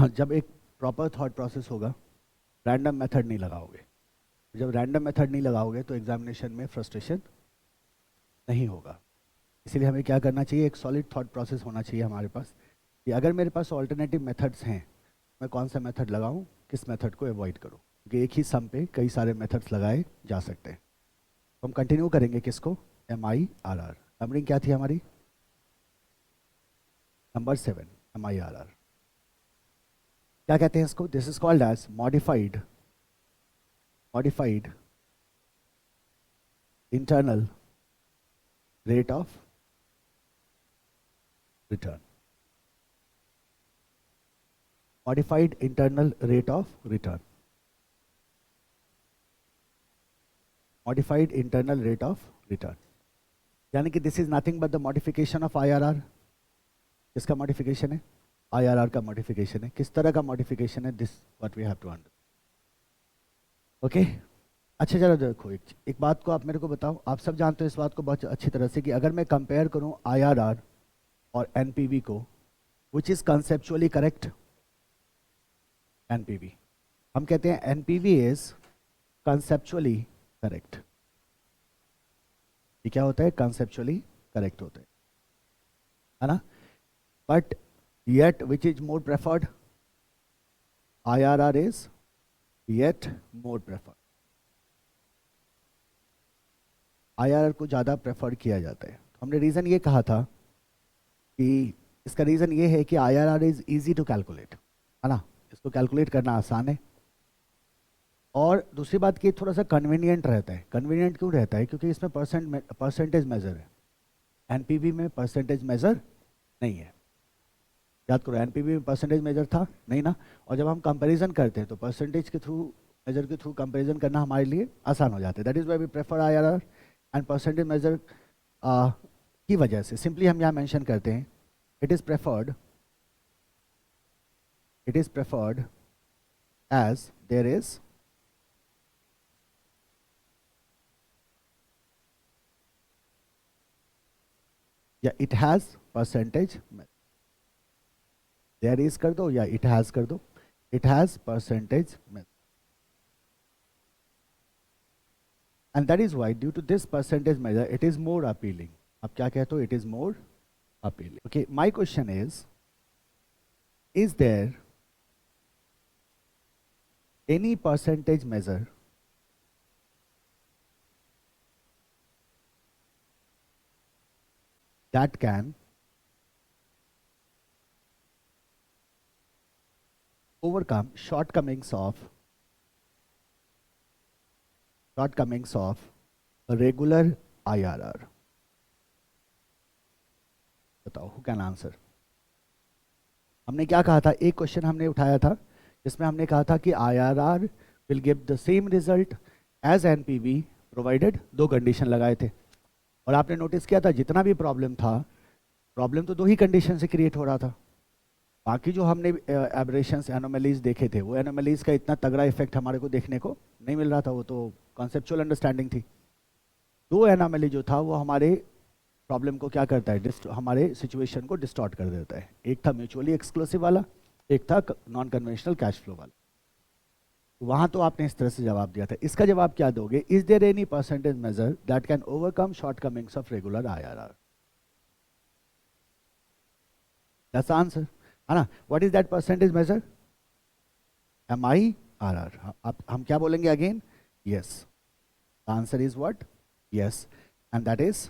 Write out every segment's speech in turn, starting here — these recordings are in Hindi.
जब एक प्रॉपर थॉट प्रोसेस होगा, रैंडम मेथड नहीं लगाओगे। जब रैंडम मेथड नहीं लगाओगे तो एग्जामिनेशन में फ्रस्ट्रेशन नहीं होगा। इसलिए हमें क्या करना चाहिए, एक सॉलिड थॉट प्रोसेस होना चाहिए हमारे पास कि अगर मेरे पास ऑल्टरनेटिव मेथड्स हैं, मैं कौन सा मेथड लगाऊं, किस मेथड को अवॉइड करूं, क्योंकि एक ही सम पे कई सारे मेथड्स लगाए जा सकते हैं। तो हम कंटिन्यू करेंगे किसको, MIRR। नंबरिंग क्या थी हमारी, नंबर 7, MIRR। क्या कहते हैं इसको, this is called as modified internal rate of return. Modified internal rate of return, modified internal rate of return, यानी कि this is nothing but the modification of IRR। किसका मॉडिफिकेशन है, IRR का मॉडिफिकेशन है। किस तरह का मॉडिफिकेशन है, this what we have to understand. Okay, अच्छा चलो देखो, एक बात को आप मेरे को बताओ, आप सब जानते हो इस बात को बहुत अच्छी तरह से कि अगर मैं कंपेयर करूं IRR और NPV को, which is conceptually correct, NPV, हम कहते हैं NPV इज कंसेप्चुअली करेक्ट। ये क्या होता है, कंसेप्चुअली करेक्ट होता है ना। But yet which is more preferred, IRR is yet more preferred. IRR को ज़्यादा प्रेफर किया जाता है। हमने रीज़न ये कहा था कि इसका रीज़न ये है कि IRR is easy to calculate, है ना, इसको कैलकुलेट करना आसान है। और दूसरी बात कि थोड़ा सा कन्वीनियंट रहता है। कन्वीनियंट क्यों रहता है, क्योंकि इसमें परसेंटेज मेजर है, NPV में परसेंटेज मेजर नहीं है। याद करो, NPV में परसेंटेज मेजर था नहीं ना, और जब हम कंपैरिजन करते हैं तो परसेंटेज के थ्रू, मेजर के थ्रू कंपैरिजन करना हमारे लिए आसान हो जाता है। That is why we prefer IRR and percentage measure की वजह से सिंपली हम यहाँ मेंशन करते हैं, it is preferred as there is या it has percentage, there is कर दो या इट हैज़ कर दो, it has percentage measure. And that is why due to this percentage measure it is more appealing. आप क्या कहते हो, it is more appealing. Okay, my question is there any percentage measure that can overcome shortcomings of a regular IRR? बताओ, who can answer? हमने क्या कहा था, एक क्वेश्चन हमने उठाया था जिसमें हमने कहा था कि IRR will give the same result as NPV provided, दो कंडीशन लगाए थे। और आपने नोटिस किया था जितना भी प्रॉब्लम था, प्रॉब्लम तो दो ही कंडीशन से क्रिएट हो रहा था। बाकी जो हमने एबरेशंस, एनोमलीज देखे थे, वो एनोमलीज का इतना तगड़ा इफेक्ट हमारे को देखने को नहीं मिल रहा था, वो तो कॉन्सेप्चुअल अंडरस्टैंडिंग थी। दो एनोमली जो था वो हमारे प्रॉब्लम को क्या करता है, हमारे सिचुएशन को डिस्टॉर्ट कर देता है। एक था म्यूचुअली एक्सक्लूसिव वाला, एक था नॉन कन्वेंशनल कैश फ्लो वाला। वहां तो आपने इस तरह से जवाब दिया था। इसका जवाब क्या दोगे, is there any percentage measure that can overcome shortcomings of regular IRR? That's answer, है ना। What is that percentage measure, MIRR। हम क्या बोलेंगे again, yes, answer is what, yes, and that is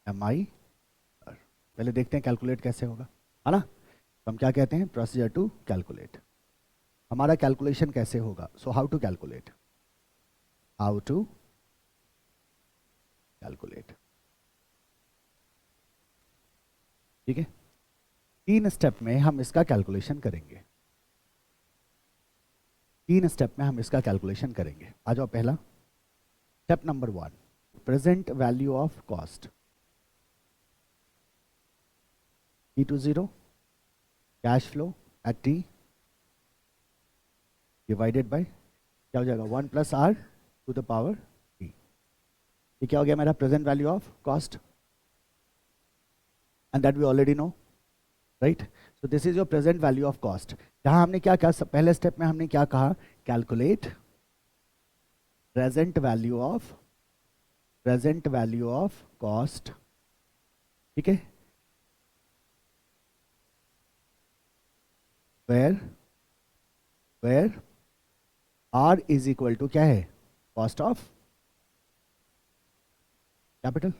MIRR। पहले देखते हैं कैलकुलेट कैसे होगा, है ना। तो हम क्या कहते हैं, प्रोसीजर टू कैलकुलेट। हमारा कैलकुलेशन कैसे होगा, सो हाउ टू कैलकुलेट, ठीक है। 3 स्टेप में हम इसका कैलकुलेशन करेंगे, 3 स्टेप में हम इसका कैलकुलेशन करेंगे। आ जाओ, पहला step number 1, present value of cost, T20 cash flow at T divided by क्या हो जाएगा, 1 + R to the power T। ये क्या हो गया मेरा present value of cost, and that we already know. Right. So this is your present value of cost. यहाँ हमने क्या कहा, पहले स्टेप में हमने क्या कहा, calculate present value of cost, ठीक है, where R is equal to क्या है, cost of capital,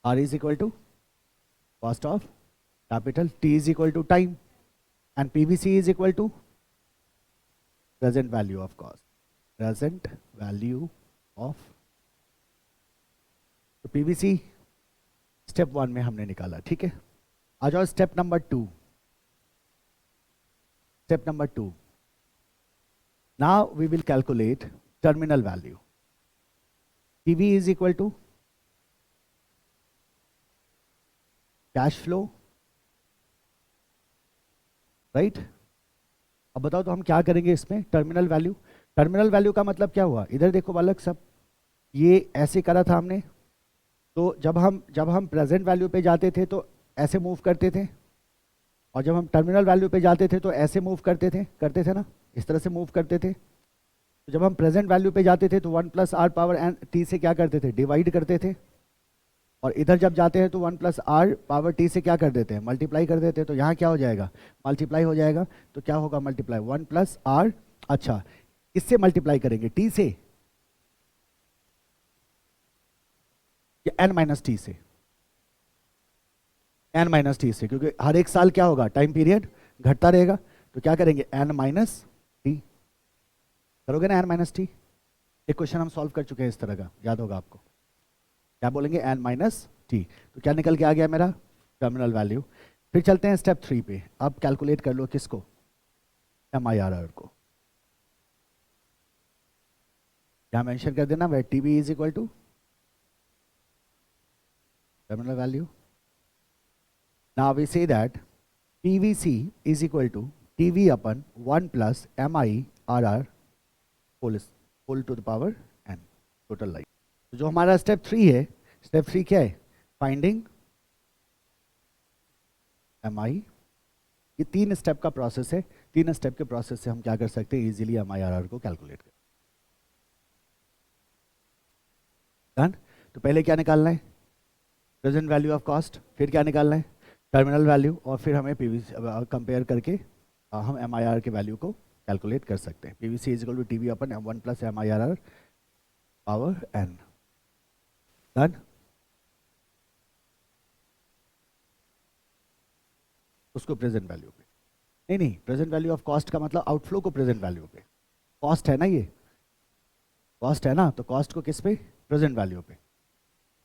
R is equal to cost of capital, T is equal to time, and PVC is equal to present value of cost, present value of. तो पीवीसी स्टेप 1 में हमने निकाला, ठीक है। आ जाओ step number 2। Step number 2, now we will calculate terminal value. PV is equal to cash flow, right. अब बताओ तो हम क्या करेंगे इसमें, टर्मिनल वैल्यू। टर्मिनल वैल्यू का मतलब क्या हुआ, इधर देखो बालक सब, ये ऐसे करा था हमने, तो जब हम प्रेजेंट वैल्यू पे जाते थे तो ऐसे मूव करते थे, और जब हम टर्मिनल वैल्यू पे जाते थे तो ऐसे मूव करते थे ना, इस तरह से मूव करते थे। तो जब हम प्रेजेंट वैल्यू पे जाते थे तो 1 plus R power N T से क्या करते थे, डिवाइड करते थे, और इधर जब जाते हैं तो 1 प्लस आर पावर टी से क्या कर देते हैं, मल्टीप्लाई कर देते हैं। तो यहाँ क्या हो जाएगा, मल्टीप्लाई हो जाएगा। तो क्या होगा मल्टीप्लाई, 1 प्लस आर, अच्छा किससे मल्टीप्लाई करेंगे, टी से या एन माइनस टी से, एन माइनस टी से, क्योंकि हर एक साल क्या होगा, टाइम पीरियड घटता रहेगा। तो क्या करेंगे, एन माइनस टी, करोगे ना एन माइनस टी। एक क्वेश्चन हम सॉल्व कर चुके हैं इस तरह का, याद होगा आपको, क्या बोलेंगे, एन माइनस टी। तो क्या निकल के आ गया मेरा, टर्मिनल वैल्यू। फिर चलते हैं स्टेप 3 पे। अब कैलकुलेट कर लो किसको, MIRR को। क्या मेंशन कर देना, वे TV is equal to terminal value. Now we say that PVC is equal to TV upon 1 plus MIRR whole to the power n, total life. तो जो हमारा स्टेप 3 है, स्टेप 3 क्या है, फाइंडिंग MI। ये 3 स्टेप का प्रोसेस है। 3 स्टेप के प्रोसेस से हम क्या कर सकते हैं, इजीली MIRR को कैलकुलेट कर। डन। तो पहले क्या निकालना है, प्रेजेंट वैल्यू ऑफ कॉस्ट, फिर क्या निकालना है, टर्मिनल वैल्यू, और फिर हमें पीवीसी कंपेयर करके हम MIR के वैल्यू को कैलकुलेट कर सकते हैं। PVC is equal to TV upon 1 plus MIRR power n। Done. उसको प्रेजेंट वैल्यू पे, नहीं प्रेजेंट वैल्यू ऑफ कॉस्ट का मतलब आउटफ्लो को प्रेजेंट वैल्यू पे, कॉस्ट है ना, ये कॉस्ट है ना, तो कॉस्ट को किस पे, प्रेजेंट वैल्यू पे,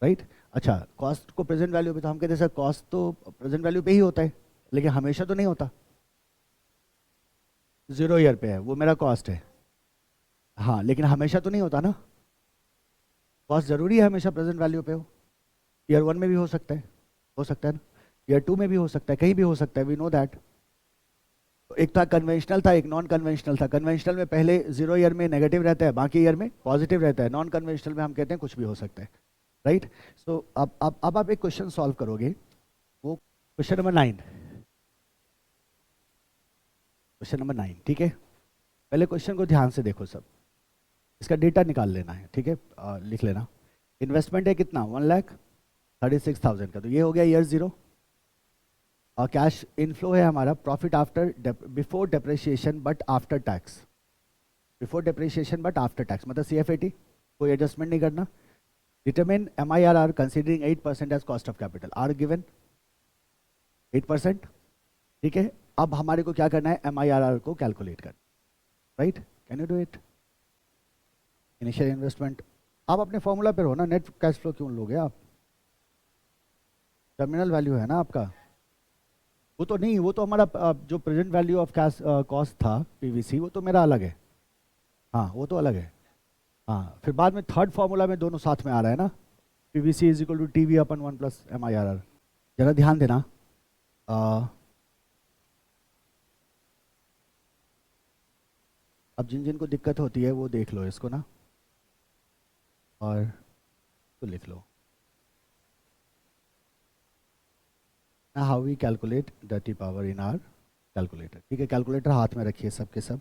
राइट। अच्छा, कॉस्ट को प्रेजेंट वैल्यू पे, तो हम कहते हैं सर कॉस्ट तो प्रेजेंट वैल्यू पे ही होता है, लेकिन हमेशा तो नहीं होता। 0 ईयर पे है वो मेरा कॉस्ट है, हाँ, लेकिन हमेशा तो नहीं होता ना। कॉस्ट जरूरी है हमेशा प्रेजेंट वैल्यू पे हो, ईयर 1 में भी हो सकता है ना, ईयर 2 में भी हो सकता है, कहीं भी हो सकता है, वी नो दैट। तो एक था कन्वेंशनल था, एक नॉन कन्वेंशनल था। कन्वेंशनल में पहले 0 ईयर में नेगेटिव रहता है, बाकी ईयर में पॉजिटिव रहता है। नॉन कन्वेंशनल में हम कहते हैं कुछ भी हो सकता है, राइट। सो अब आप एक क्वेश्चन सॉल्व करोगे, वो क्वेश्चन नंबर 9, क्वेश्चन नंबर 9, ठीक है। पहले क्वेश्चन को ध्यान से देखो सब, इसका डेटा निकाल लेना है, ठीक है, लिख लेना। इन्वेस्टमेंट है कितना, 1,36,000 का, तो ये हो गया ईयर 0। और कैश इनफ्लो है हमारा, profit after before depreciation but after tax, before depreciation but after tax मतलब CFAT, कोई एडजस्टमेंट नहीं करना। Determine MIRR considering 8% as cost of capital, are given 8%, ठीक है। अब हमारे को क्या करना है, MIRR को कैलकुलेट करना, right. Can you do it. Initial investment, आप अपने फॉर्मूला पर हो ना, नेट कैश फ्लो क्यों लोगे आप, टर्मिनल वैल्यू है ना आपका, वो तो नहीं, वो तो हमारा जो present value of cash cost था PVC, वो तो मेरा अलग है, हाँ वो तो अलग है, हाँ। फिर बाद में थर्ड फॉर्मूला में दोनों साथ में आ रहा है ना, PVC is equal to TV upon 1 plus MIRR। जरा ध्यान देना, अब जिन जिन को दिक्कत होती है वो देख लो इसको ना, और तो लिख लो। How we calculate dirty power in our calculator. ठीक है, कैलकुलेटर हाथ में रखिए सब के सब।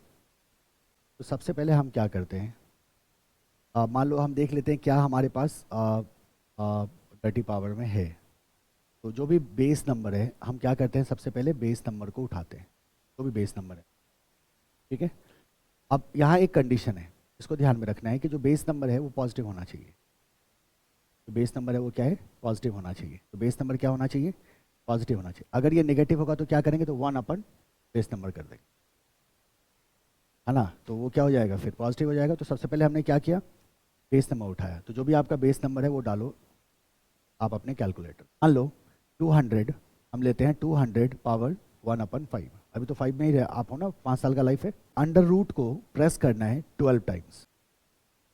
तो सबसे पहले हम क्या करते हैं, मान लो हम देख लेते हैं क्या हमारे पास डर्टी पावर में है। तो जो भी बेस नंबर है हम क्या करते हैं, सबसे पहले बेस नंबर को उठाते हैं, जो भी बेस नंबर है। ठीक है, अब यहाँ एक कंडीशन है, इसको ध्यान में रखना है कि जो बेस नंबर है वो पॉजिटिव होना चाहिए। जो बेस नंबर है वो क्या है, पॉजिटिव होना चाहिए। तो बेस नंबर क्या होना चाहिए, पॉजिटिव होना चाहिए। अगर ये नेगेटिव होगा तो क्या करेंगे, तो 1 अपन बेस नंबर कर देंगे, है ना। तो वो क्या हो जाएगा, फिर पॉजिटिव हो जाएगा। तो सबसे पहले हमने क्या किया, बेस नंबर उठाया। तो जो भी आपका बेस नंबर है वो डालो आप अपने कैलकुलेटर। मान लो 200, हम लेते हैं 200 पावर 1/5। अभी तो 5 में ही रहे आप, हो ना, 5 साल का लाइफ है। अंडर रूट को प्रेस करना है 12 टाइम्स,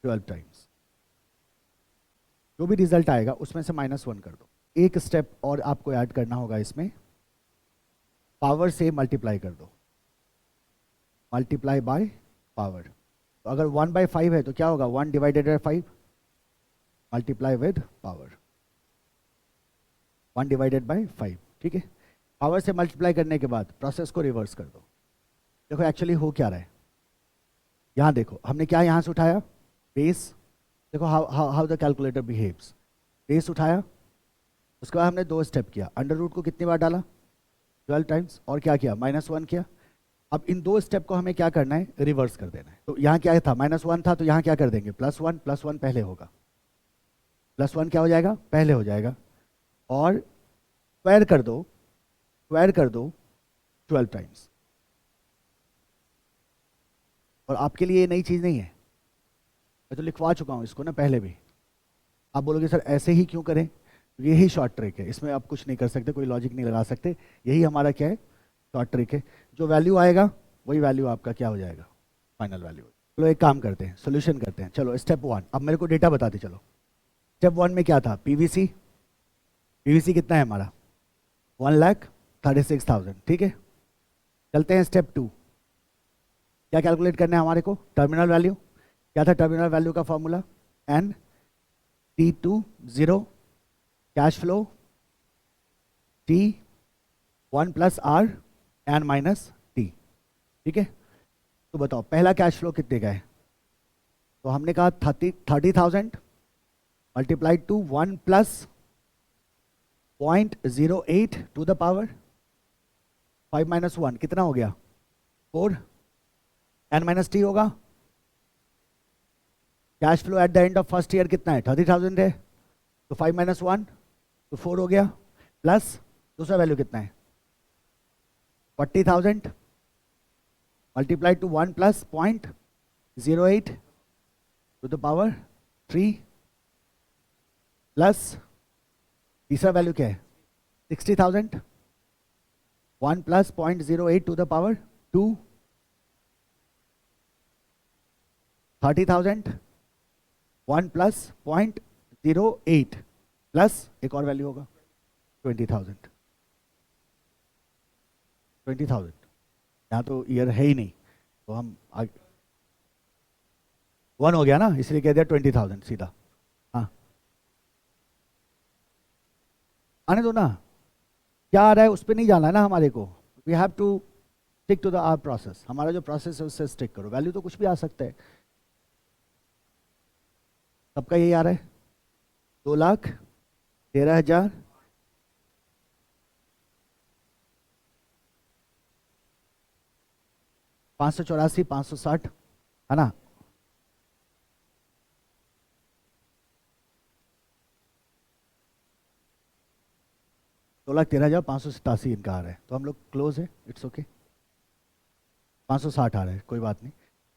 12 टाइम्स। जो भी रिजल्ट आएगा उसमें से -1 कर दो। एक स्टेप और आपको ऐड करना होगा इसमें, पावर से मल्टीप्लाई कर दो, मल्टीप्लाई बाय पावर। तो अगर 1/5 है तो क्या होगा, 1 divided by 5 multiply with power, 1 divided by 5। ठीक है, पावर से मल्टीप्लाई करने के बाद प्रोसेस को रिवर्स कर दो। देखो एक्चुअली हो क्या रहा है, यहाँ देखो हमने क्या यहाँ से उठाया, बेस। देखो how the calculator behaves. Base उठाया, उसके बाद हमने 2 स्टेप किया। अंडर रूट को कितनी बार डाला, 12 टाइम्स, और क्या किया, -1 किया। अब इन 2 स्टेप को हमें क्या करना है, रिवर्स कर देना है। तो यहाँ क्या था, -1 था, तो यहाँ क्या कर देंगे, +1, +1 पहले होगा, +1 क्या हो जाएगा, पहले हो जाएगा। और स्क्वायर कर दो, स्क्वायर कर दो 12 टाइम्स। और आपके लिए ये नई चीज़ नहीं है, मैं तो लिखवा चुका हूँ इसको ना पहले भी। आप बोलोगे सर ऐसे ही क्यों करें, यही शॉर्ट ट्रिक है, इसमें आप कुछ नहीं कर सकते, कोई लॉजिक नहीं लगा सकते, यही हमारा क्या है, शॉर्ट ट्रिक है। जो वैल्यू आएगा वही वैल्यू आपका क्या हो जाएगा, फाइनल वैल्यू। चलो एक काम करते हैं, सोल्यूशन करते हैं। चलो स्टेप 1, अब मेरे को डेटा बताते चलो। स्टेप 1 में क्या था, पीवीसी। पीवीसी कितना है हमारा, 1,36,000। ठीक है, चलते हैं स्टेप 2। क्या कैलकुलेट करना है हमारे को, टर्मिनल वैल्यू। क्या था टर्मिनल वैल्यू का फॉर्मूला, एन T20 cash flow T1 + R n - T। ठीक है, तो बताओ पहला कैश फ्लो कितने का है। तो हमने कहा 30,000 multiplied to 1 + 0.08 to the power 5 - 1 कितना हो गया, 4 n - T होगा। Cash flow at the end of first year कितना है, 30,000 है, तो 5 - 1 तो 4 हो गया, प्लस दूसरा वैल्यू कितना है, 40,000 multiplied to 1 + 0.08 to the power 3 plus तीसरा वैल्यू क्या है, 60,000 1 + 0.08 टू द पावर 2 30,000 1 + 0.08 प्लस एक और वैल्यू होगा 20,000। 20,000 यहाँ तो ईयर है ही नहीं, तो हम 1 हो गया ना, इसलिए कह दिया 20,000 सीधा। हाँ आने दो ना, क्या आ रहा है उस पर नहीं जाना है ना हमारे को। We have to stick to the our process, हमारा जो प्रोसेस है उससे स्टिक करो। वैल्यू तो कुछ भी आ सकता है, सबका यही आ रहा है, 2,13,000 584 560 है ना। दो 2,13,587 इनका आ रहा है, तो हम लोग क्लोज है, इट्स ओके। 560 आ रहा है, कोई बात नहीं।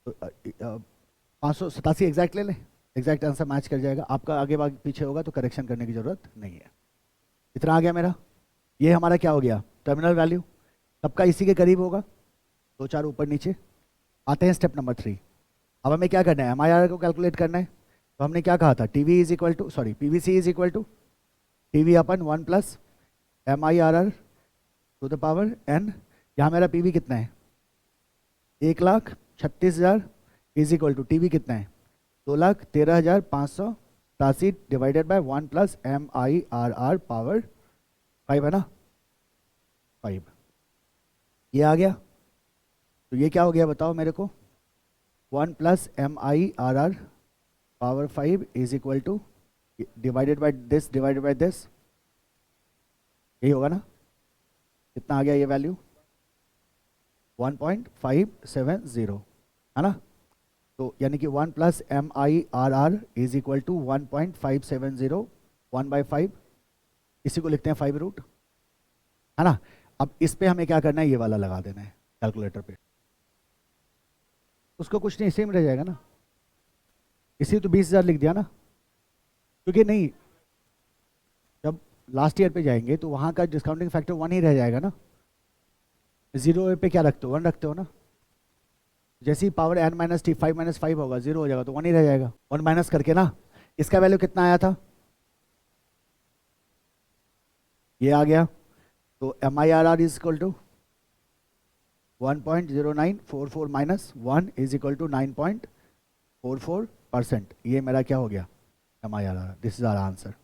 तो 587 एग्जैक्ट ले लें, एग्जैक्ट आंसर मैच कर जाएगा। आपका आगे पीछे होगा तो करेक्शन करने की जरूरत नहीं है। इतना आ गया मेरा, ये हमारा क्या हो गया, टर्मिनल वैल्यू। सबका इसी के करीब होगा, 2-4 ऊपर नीचे। आते हैं स्टेप नंबर 3। अब हमें क्या करना है, MIRR को कैलकुलेट करना है। तो हमने क्या कहा था, PVC is equal to TV upon 1 + MIRR to the power n। यहाँ मेरा PV कितना है, 1,36,000 इज इक्वल टू TV कितना है, 2,13,587 डिवाइडेड बाय 1 + MIRR पावर 5 है ना। 5। ये आ गया, तो ये क्या हो गया बताओ मेरे को, 1 plus MIRR power 5 is equal two divided by this divided by this, यही होगा ना। कितना आ गया ये वैल्यू, 1.570, है ना। तो यानी कि 1 plus MIRR is equal to 1.570 1/5, इसी को लिखते हैं 5 रूट, है ना। अब इस पे हमें क्या करना है, ये वाला लगा देना है कैलकुलेटर पे, उसको कुछ नहीं, सेम रह जाएगा ना। इसी तो 20,000 लिख दिया ना, क्योंकि नहीं, जब लास्ट ईयर पे जाएंगे तो वहाँ का डिस्काउंटिंग फैक्टर 1 ही रह जाएगा ना। 0 पे क्या रखते हो, 1 रखते हो ना। जैसे ही power n minus T 5 minus 5 होगा 0 हो जाएगा, तो 1 ही रह जाएगा। 1 माइनस करके ना, इसका वैल्यू कितना आया था, ये आ गया। तो MIRR is equal to 1.0944 minus 1 is equal to 9.44%। ये मेरा क्या हो गया, MIRR। This is our answer.